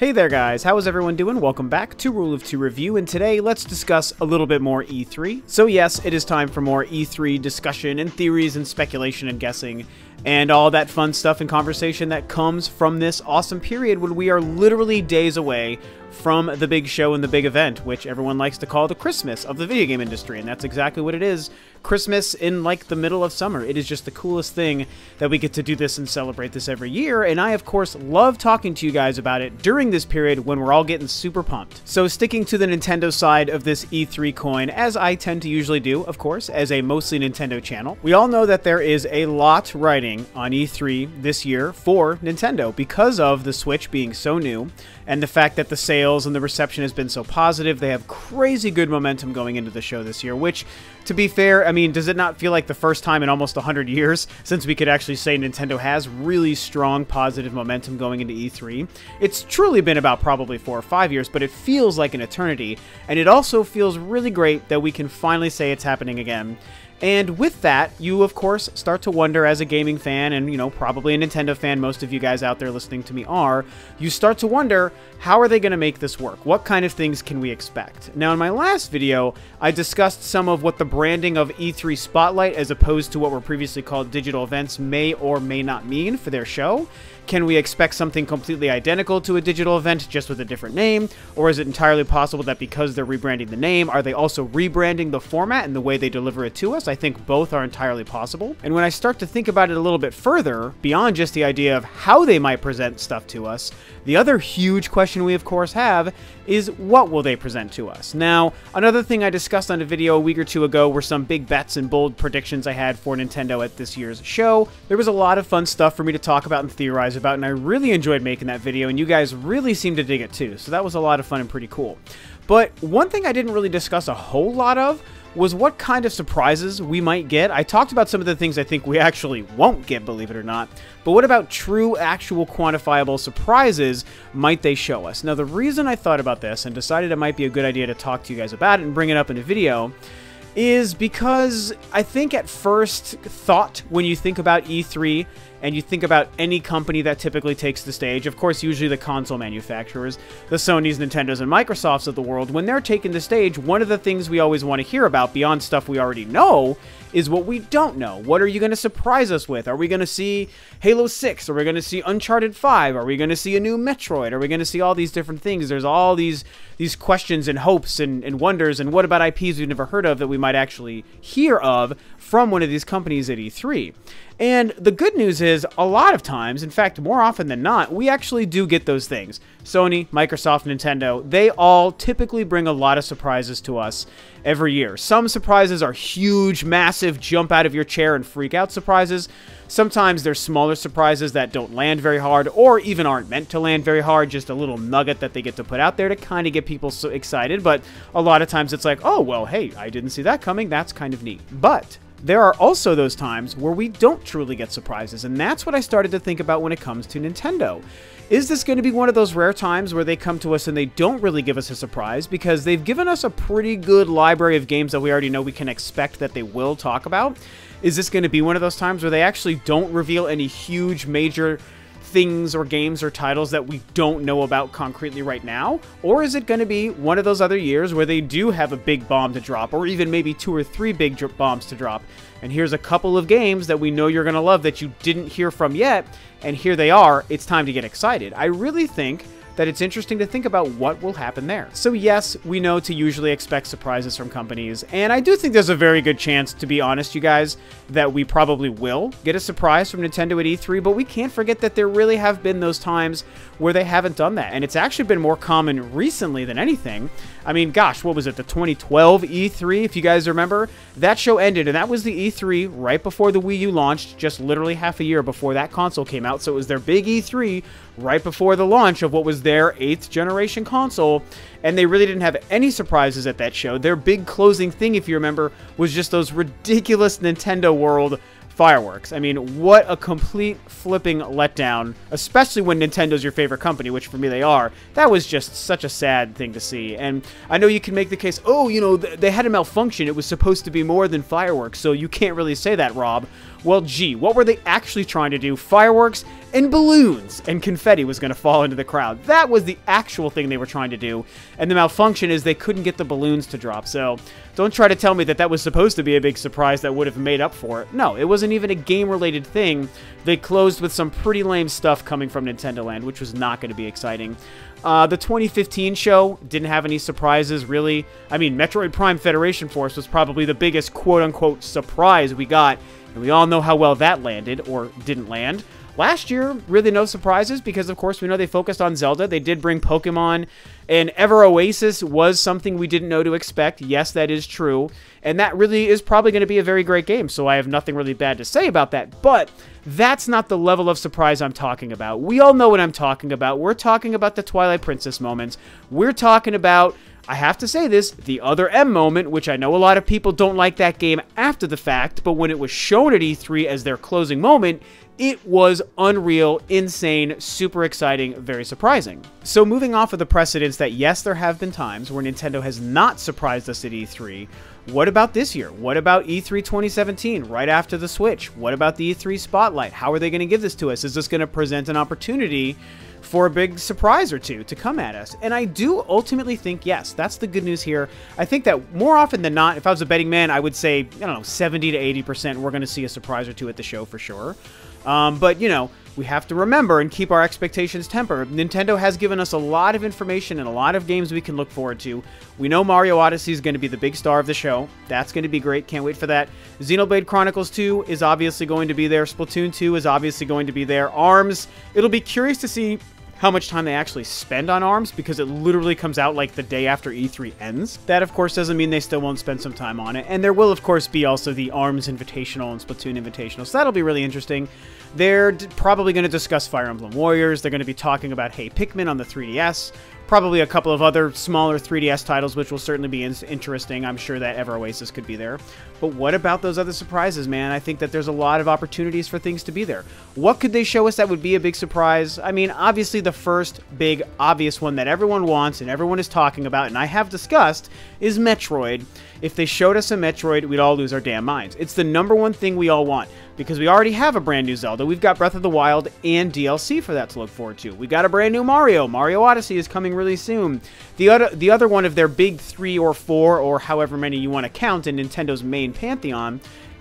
Hey there guys, how is everyone doing? Welcome back to Rule of Two Review, and today let's discuss a little bit more E3. So yes, it is time for more E3 discussion and theories and speculation and guessing, and all that fun stuff and conversation that comes from this awesome period when we are literally days away from the big show and the big event, which everyone likes to call the Christmas of the video game industry, and that's exactly what it is. Christmas in like the middle of summer. It is just the coolest thing that we get to do this and celebrate this every year, and I of course love talking to you guys about it during this period when we're all getting super pumped. So sticking to the Nintendo side of this E3 coin, as I tend to usually do, of course, as a mostly Nintendo channel, we all know that there is a lot riding on E3 this year for Nintendo because of the Switch being so new and the fact that the sales and the reception has been so positive. They have crazy good momentum going into the show this year, which, to be fair, I mean, does it not feel like the first time in almost 100 years since we could actually say Nintendo has really strong positive momentum going into E3? It's truly been about probably 4 or 5 years, but it feels like an eternity, and it also feels really great that we can finally say it's happening again. And with that, you of course start to wonder as a gaming fan, and you know, probably a Nintendo fan, most of you guys out there listening to me are, you start to wonder, how are they going to make this work? What kind of things can we expect? Now in my last video, I discussed some of what the branding of E3 Spotlight as opposed to what were previously called digital events may or may not mean for their show. Can we expect something completely identical to a digital event just with a different name? Or is it entirely possible that because they're rebranding the name, are they also rebranding the format and the way they deliver it to us? I think both are entirely possible. And when I start to think about it a little bit further, beyond just the idea of how they might present stuff to us, the other huge question we of course have is what will they present to us? Now, another thing I discussed on a video a week or two ago were some big bets and bold predictions I had for Nintendo at this year's show. There was a lot of fun stuff for me to talk about and theorize about, and I really enjoyed making that video, and you guys really seemed to dig it too, so that was a lot of fun and pretty cool. But one thing I didn't really discuss a whole lot of was what kind of surprises we might get. I talked about some of the things I think we actually won't get, believe it or not, but what about true, actual, quantifiable surprises might they show us? Now, the reason I thought about this and decided it might be a good idea to talk to you guys about it and bring it up in a video is because I think at first thought, when you think about E3 and you think about any company that typically takes the stage, of course usually the console manufacturers, the Sonys, Nintendos, and Microsofts of the world, when they're taking the stage, one of the things we always want to hear about beyond stuff we already know is what we don't know. What are you going to surprise us with? Are we going to see Halo 6? Are we going to see Uncharted 5? Are we going to see a new Metroid? Are we going to see all these different things? There's all these questions and hopes and wonders, and what about IPs we've never heard of that we might actually hear of from one of these companies at E3? And the good news is, a lot of times, in fact, more often than not, we actually do get those things. Sony, Microsoft, Nintendo, they all typically bring a lot of surprises to us every year. Some surprises are huge, massive, jump out of your chair and freak out surprises. Sometimes there's smaller surprises that don't land very hard or even aren't meant to land very hard, just a little nugget that they get to put out there to kind of get people so excited. But a lot of times it's like, oh, well, hey, I didn't see that coming. That's kind of neat. But there are also those times where we don't truly get surprises, and that's what I started to think about when it comes to Nintendo. Is this going to be one of those rare times where they come to us and they don't really give us a surprise because they've given us a pretty good library of games that we already know we can expect that they will talk about? Is this going to be one of those times where they actually don't reveal any huge major things or games or titles that we don't know about concretely right now? Or is it going to be one of those other years where they do have a big bomb to drop, or even maybe 2 or 3 big bombs to drop, and here's a couple of games that we know you're going to love that you didn't hear from yet, and here they are, it's time to get excited? I really think that it's interesting to think about what will happen there. So yes, we know to usually expect surprises from companies, and I do think there's a very good chance, to be honest, you guys, that we probably will get a surprise from Nintendo at E3, but we can't forget that there really have been those times where they haven't done that, and it's actually been more common recently than anything. I mean, gosh, what was it, the 2012 E3, if you guys remember? That show ended, and that was the E3 right before the Wii U launched, just literally half a year before that console came out, so it was their big E3 right before the launch of what was their 8th generation console, and they really didn't have any surprises at that show. Their big closing thing, if you remember, was just those ridiculous Nintendo World fireworks. I mean, what a complete flipping letdown, especially when Nintendo's your favorite company, which for me they are. That was just such a sad thing to see. And I know you can make the case, oh, you know, they had a malfunction. It was supposed to be more than fireworks, so you can't really say that, Rob. Well, gee, what were they actually trying to do? Fireworks and balloons, and confetti was going to fall into the crowd. That was the actual thing they were trying to do, and the malfunction is they couldn't get the balloons to drop. So don't try to tell me that that was supposed to be a big surprise that would have made up for it. No, it wasn't even a game-related thing. They closed with some pretty lame stuff coming from Nintendo Land, which was not going to be exciting. The 2015 show didn't have any surprises, really. I mean, Metroid Prime Federation Force was probably the biggest quote-unquote surprise we got, and we all know how well that landed, or didn't land. Last year, really no surprises, because of course we know they focused on Zelda. They did bring Pokemon, and Ever Oasis was something we didn't know to expect. Yes, that is true, and that really is probably going to be a very great game, so I have nothing really bad to say about that, but that's not the level of surprise I'm talking about. We all know what I'm talking about. We're talking about the Twilight Princess moments. We're talking about, I have to say this, the Other M moment, which I know a lot of people don't like that game after the fact, but when it was shown at E3 as their closing moment, it was unreal, insane, super exciting, very surprising. So moving off of the precedents that yes, there have been times where Nintendo has not surprised us at E3, what about this year? What about E3 2017, right after the Switch? What about the E3 Spotlight? How are they going to give this to us? Is this going to present an opportunity for a big surprise or two to come at us? And I do ultimately think, yes, that's the good news here. I think that more often than not, if I was a betting man, I would say, I don't know, 70 to 80% we're going to see a surprise or two at the show for sure. But, you know, we have to remember and keep our expectations tempered. Nintendo has given us a lot of information and a lot of games we can look forward to. We know Mario Odyssey is going to be the big star of the show. That's going to be great. Can't wait for that. Xenoblade Chronicles 2 is obviously going to be there. Splatoon 2 is obviously going to be there. ARMS, it'll be curious to see how much time they actually spend on ARMS, because it literally comes out like the day after E3 ends. That, of course, doesn't mean they still won't spend some time on it. And there will, of course, be also the ARMS Invitational and Splatoon Invitational, so that'll be really interesting. They're probably going to discuss Fire Emblem Warriors. They're going to be talking about Hey Pikmin on the 3DS. Probably a couple of other smaller 3DS titles, which will certainly be interesting. I'm sure that Ever Oasis could be there. But what about those other surprises, man? I think that there's a lot of opportunities for things to be there. What could they show us that would be a big surprise? I mean, obviously the first big, obvious one that everyone wants and everyone is talking about, and I have discussed, is Metroid. If they showed us a Metroid, we'd all lose our damn minds. It's the #1 thing we all want, because we already have a brand new Zelda. We've got Breath of the Wild and DLC for that to look forward to. We got a brand new Mario. Mario Odyssey is coming really soon. The other one of their big 3 or 4, or however many you want to count in Nintendo's main pantheon,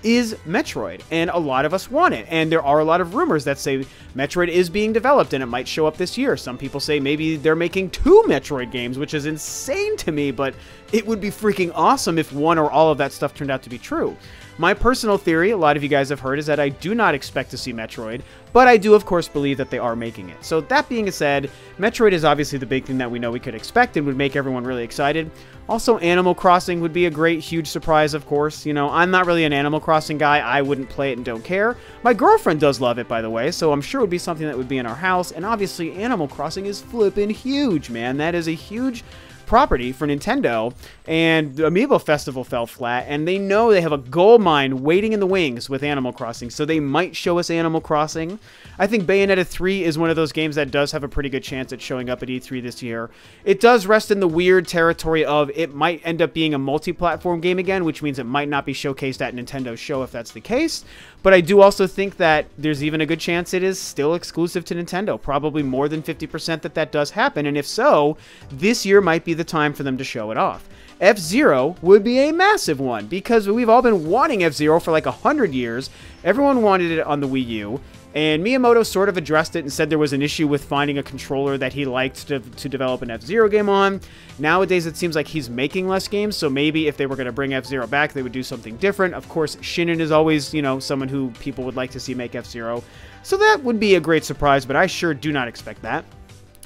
is Metroid, and a lot of us want it, and there are a lot of rumors that say Metroid is being developed and it might show up this year. Some people say maybe they're making 2 Metroid games, which is insane to me, but it would be freaking awesome if one or all of that stuff turned out to be true. My personal theory, a lot of you guys have heard, is that I do not expect to see Metroid, but I do, of course, believe that they are making it. So that being said, Metroid is obviously the big thing that we know we could expect and would make everyone really excited. Also, Animal Crossing would be a great, huge surprise, of course. You know, I'm not really an Animal Crossing guy. I wouldn't play it and don't care. My girlfriend does love it, by the way, so I'm sure it would be something that would be in our house. And obviously, Animal Crossing is flippin' huge, man. That is a huge property for Nintendo, and the Amiibo Festival fell flat, and they know they have a gold mine waiting in the wings with Animal Crossing, so they might show us Animal Crossing. I think Bayonetta 3 is one of those games that does have a pretty good chance at showing up at E3 this year. It does rest in the weird territory of it might end up being a multi-platform game again, which means it might not be showcased at Nintendo's show if that's the case, but I do also think that there's even a good chance it is still exclusive to Nintendo, probably more than 50% that does happen, and if so, this year might be the time for them to show it off. F-Zero would be a massive one, because we've all been wanting F-Zero for like 100 years. Everyone wanted it on the Wii U, and Miyamoto sort of addressed it and said there was an issue with finding a controller that he liked to develop an F-Zero game on. Nowadays, it seems like he's making less games, so maybe if they were going to bring F-Zero back, they would do something different. Of course, Shinnen is always, you know, someone who people would like to see make F-Zero, so that would be a great surprise, but I sure do not expect that.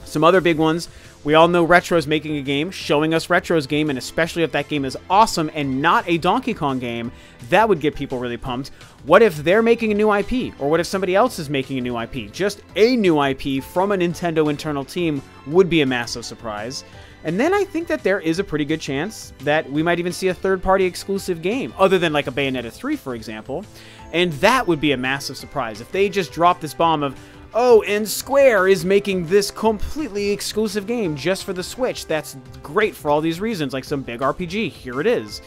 Some other big ones. We all know Retro's making a game, showing us Retro's game, and especially if that game is awesome and not a Donkey Kong game, that would get people really pumped. What if they're making a new IP? Or what if somebody else is making a new IP? Just a new IP from a Nintendo internal team would be a massive surprise. And then I think that there is a pretty good chance that we might even see a third-party exclusive game, other than like a Bayonetta 3, for example. And that would be a massive surprise. If they just drop this bomb of, oh, and Square is making this completely exclusive game just for the Switch. That's great for all these reasons, like some big RPG. Here it is.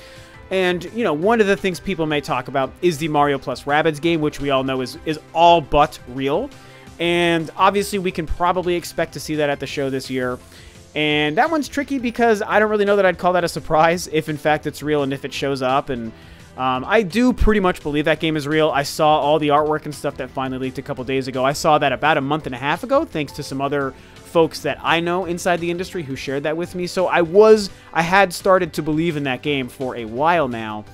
And, you know, one of the things people may talk about is the Mario plus Rabbids game, which we all know is all but real. And obviously we can probably expect to see that at the show this year. And that one's tricky because I don't really know that I'd call that a surprise if in fact it's real and if it shows up. And I do pretty much believe that game is real. I saw all the artwork and stuff that finally leaked a couple days ago. I saw that about a month and a half ago, thanks to some other folks that I know inside the industry who shared that with me. So I had started to believe in that game for a while now.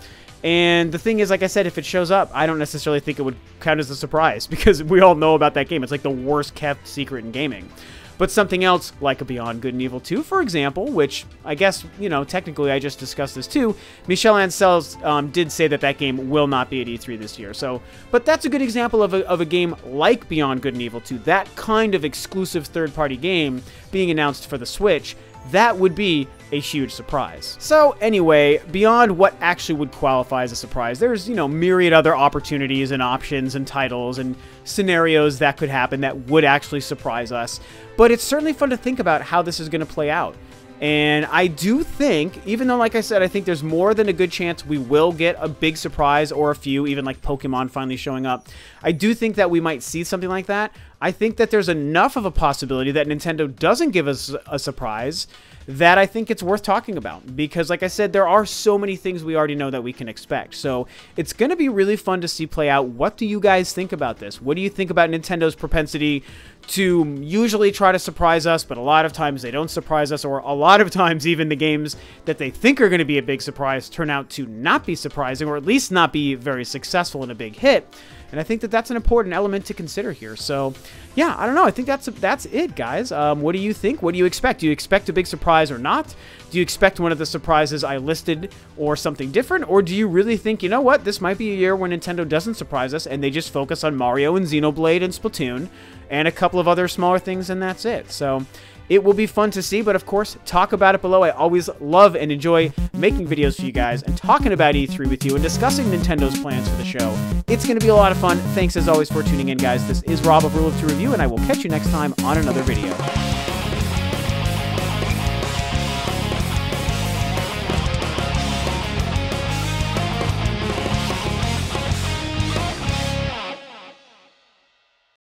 And the thing is, like I said, if it shows up, I don't necessarily think it would count as a surprise because we all know about that game. It's like the worst kept secret in gaming. But something else, like a Beyond Good and Evil 2, for example, which I guess, you know, technically I just discussed this too, Michel Ancel did say that game will not be at E3 this year. So, but that's a good example of a game like Beyond Good and Evil 2, that kind of exclusive third-party game being announced for the Switch. That would be a huge surprise. So anyway, beyond what actually would qualify as a surprise, there's, you know, myriad other opportunities and options and titles and scenarios that could happen that would actually surprise us. But it's certainly fun to think about how this is going to play out. And I do think, even though, like I said, I think there's more than a good chance we will get a big surprise or a few, even like Pokemon finally showing up, I do think that we might see something like that. I think that there's enough of a possibility that Nintendo doesn't give us a surprise that I think it's worth talking about. Because, like I said, there are so many things we already know that we can expect. So it's going to be really fun to see play out. What do you guys think about this? What do you think about Nintendo's propensity to usually try to surprise us, but a lot of times they don't surprise us, or a lot of times even the games that they think are going to be a big surprise turn out to not be surprising, or at least not be very successful and a big hit. And I think that that's an important element to consider here. So, yeah, I don't know. I think that's it, guys. What do you think? What do you expect? Do you expect a big surprise or not? Do you expect one of the surprises I listed or something different? Or do you really think, you know what, this might be a year where Nintendo doesn't surprise us and they just focus on Mario and Xenoblade and Splatoon and a couple of other smaller things, and that's it. So it will be fun to see, but of course, talk about it below. I always love and enjoy making videos for you guys and talking about E3 with you and discussing Nintendo's plans for the show. It's going to be a lot of fun. Thanks as always for tuning in, guys. This is Rob of Rule of Two Review, and I will catch you next time on another video.